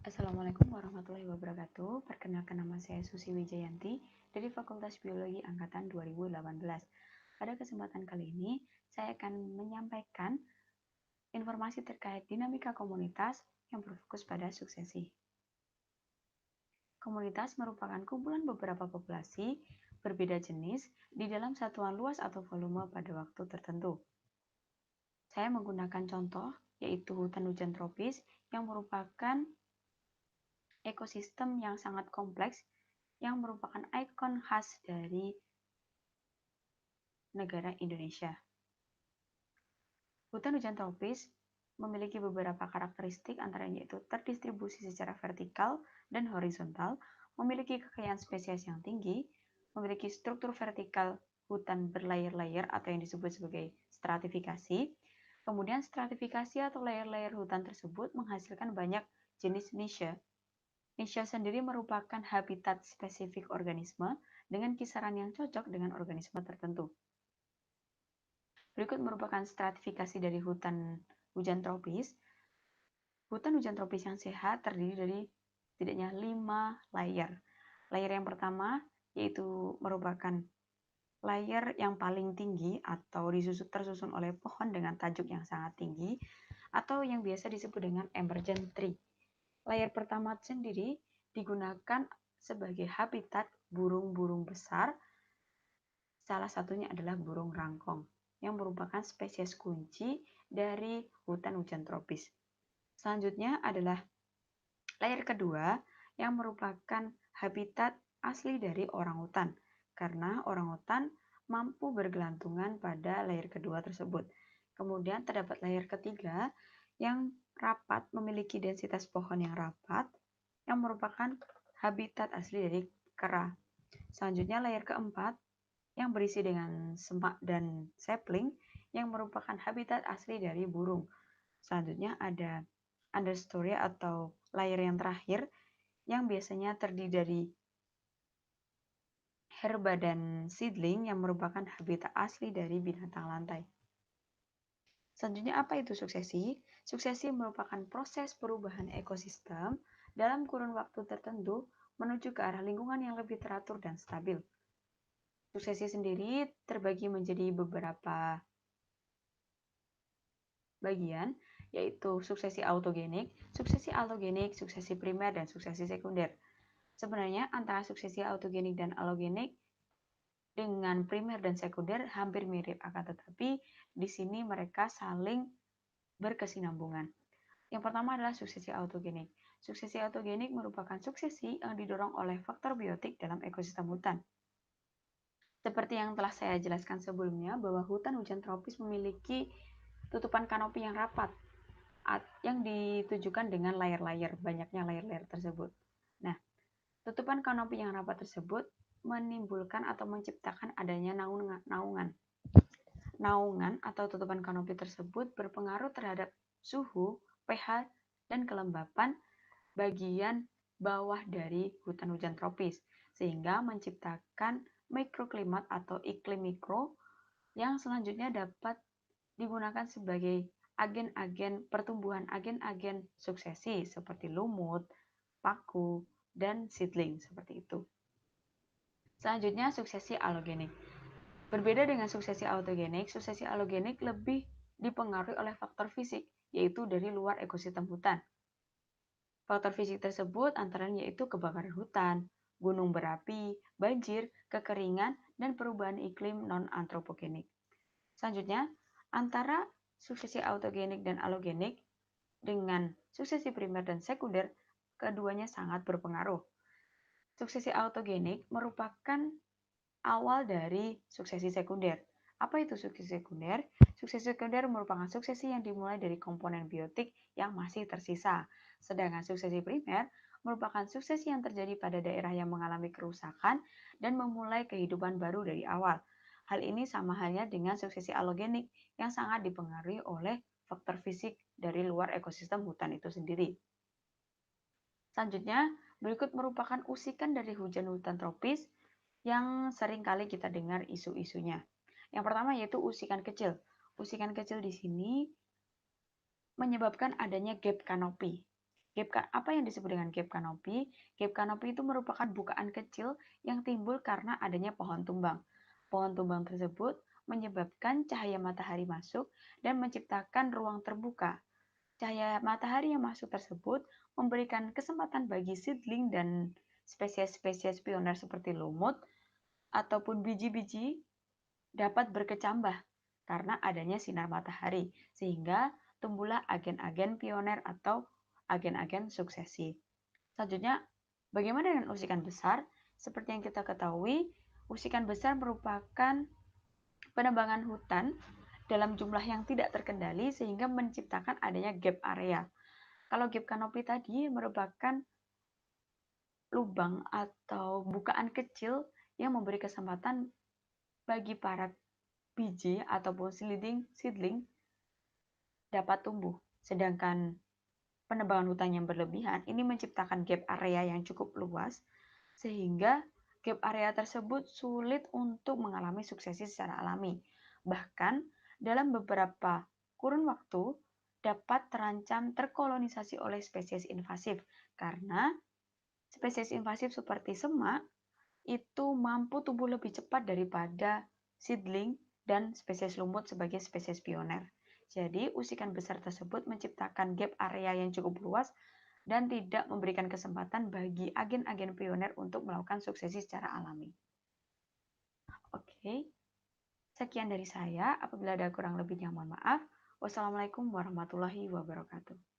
Assalamualaikum warahmatullahi wabarakatuh. Perkenalkan, nama saya Susi Wijayanti dari Fakultas Biologi Angkatan 2018. Pada kesempatan kali ini, saya akan menyampaikan informasi terkait dinamika komunitas yang berfokus pada suksesi. Komunitas merupakan kumpulan beberapa populasi berbeda jenis di dalam satuan luas atau volume pada waktu tertentu. Saya menggunakan contoh, yaitu hutan hujan tropis yang merupakan ekosistem yang sangat kompleks yang merupakan ikon khas dari negara Indonesia. Hutan hujan tropis memiliki beberapa karakteristik, antaranya yaitu terdistribusi secara vertikal dan horizontal, memiliki kekayaan spesies yang tinggi, memiliki struktur vertikal hutan berlayer-layer atau yang disebut sebagai stratifikasi. Kemudian stratifikasi atau layer-layer hutan tersebut menghasilkan banyak jenis niche. Niche sendiri merupakan habitat spesifik organisme dengan kisaran yang cocok dengan organisme tertentu. Berikut merupakan stratifikasi dari hutan hujan tropis. Hutan hujan tropis yang sehat terdiri dari setidaknya 5 layer. Layer yang pertama yaitu merupakan layer yang paling tinggi atau tersusun oleh pohon dengan tajuk yang sangat tinggi atau yang biasa disebut dengan emergent tree. Layer pertama sendiri digunakan sebagai habitat burung-burung besar. Salah satunya adalah burung rangkong yang merupakan spesies kunci dari hutan hujan tropis. Selanjutnya adalah layer kedua yang merupakan habitat asli dari orangutan, karena orangutan mampu bergelantungan pada layer kedua tersebut. Kemudian terdapat layer ketiga yang rapat, memiliki densitas pohon yang rapat, yang merupakan habitat asli dari kera. Selanjutnya layer keempat yang berisi dengan semak dan sapling yang merupakan habitat asli dari burung. Selanjutnya ada understory atau layer yang terakhir yang biasanya terdiri dari herba dan seedling yang merupakan habitat asli dari binatang lantai. Selanjutnya, apa itu suksesi? Suksesi merupakan proses perubahan ekosistem dalam kurun waktu tertentu menuju ke arah lingkungan yang lebih teratur dan stabil. Suksesi sendiri terbagi menjadi beberapa bagian, yaitu suksesi autogenik, suksesi primer, dan suksesi sekunder. Sebenarnya antara suksesi autogenik dan alogenik dengan primer dan sekunder hampir mirip, akan tetapi di sini mereka saling berkesinambungan. Yang pertama adalah suksesi autogenik. Suksesi autogenik merupakan suksesi yang didorong oleh faktor biotik dalam ekosistem hutan. Seperti yang telah saya jelaskan sebelumnya, bahwa hutan hujan tropis memiliki tutupan kanopi yang rapat, yang ditujukan dengan layer-layer, banyaknya layer-layer tersebut. Nah, tutupan kanopi yang rapat tersebut menimbulkan atau menciptakan adanya naungan. Naungan atau tutupan kanopi tersebut berpengaruh terhadap suhu, pH, dan kelembapan bagian bawah dari hutan hujan tropis, sehingga menciptakan mikroklimat atau iklim mikro yang selanjutnya dapat digunakan sebagai agen-agen pertumbuhan, agen-agen suksesi seperti lumut, paku, dan seedling seperti itu. Selanjutnya, suksesi alogenik. Berbeda dengan suksesi autogenik, suksesi alogenik lebih dipengaruhi oleh faktor fisik, yaitu dari luar ekosistem hutan. Faktor fisik tersebut antaranya yaitu kebakaran hutan, gunung berapi, banjir, kekeringan, dan perubahan iklim non-antropogenik. Selanjutnya, antara suksesi autogenik dan alogenik dengan suksesi primer dan sekunder, keduanya sangat berpengaruh. Suksesi autogenik merupakan awal dari suksesi sekunder. Apa itu suksesi sekunder? Suksesi sekunder merupakan suksesi yang dimulai dari komponen biotik yang masih tersisa. Sedangkan suksesi primer merupakan suksesi yang terjadi pada daerah yang mengalami kerusakan dan memulai kehidupan baru dari awal. Hal ini sama halnya dengan suksesi alogenik yang sangat dipengaruhi oleh faktor fisik dari luar ekosistem hutan itu sendiri. Selanjutnya, berikut merupakan usikan dari hutan tropis yang sering kali kita dengar isu-isunya. Yang pertama yaitu usikan kecil. Usikan kecil di sini menyebabkan adanya gap kanopi. Apa yang disebut dengan gap kanopi? Gap kanopi itu merupakan bukaan kecil yang timbul karena adanya pohon tumbang. Pohon tumbang tersebut menyebabkan cahaya matahari masuk dan menciptakan ruang terbuka. Cahaya matahari yang masuk tersebut memberikan kesempatan bagi seedling dan spesies-spesies pioner seperti lumut ataupun biji-biji dapat berkecambah karena adanya sinar matahari, sehingga tumbuhlah agen-agen pioner atau agen-agen suksesi. Selanjutnya, bagaimana dengan usikan besar? Seperti yang kita ketahui, usikan besar merupakan penebangan hutan dalam jumlah yang tidak terkendali sehingga menciptakan adanya gap area. Kalau gap kanopi tadi merupakan lubang atau bukaan kecil yang memberi kesempatan bagi para biji ataupun seedling dapat tumbuh. Sedangkan penebangan hutan yang berlebihan ini menciptakan gap area yang cukup luas sehingga gap area tersebut sulit untuk mengalami suksesi secara alami. Bahkan dalam beberapa kurun waktu dapat terancam terkolonisasi oleh spesies invasif karena spesies invasif seperti semak itu mampu tumbuh lebih cepat daripada seedling dan spesies lumut sebagai spesies pioner. Jadi, usikan besar tersebut menciptakan gap area yang cukup luas dan tidak memberikan kesempatan bagi agen-agen pioner untuk melakukan suksesi secara alami. Oke, sekian dari saya. Apabila ada kurang lebihnya, mohon maaf. Wassalamualaikum warahmatullahi wabarakatuh.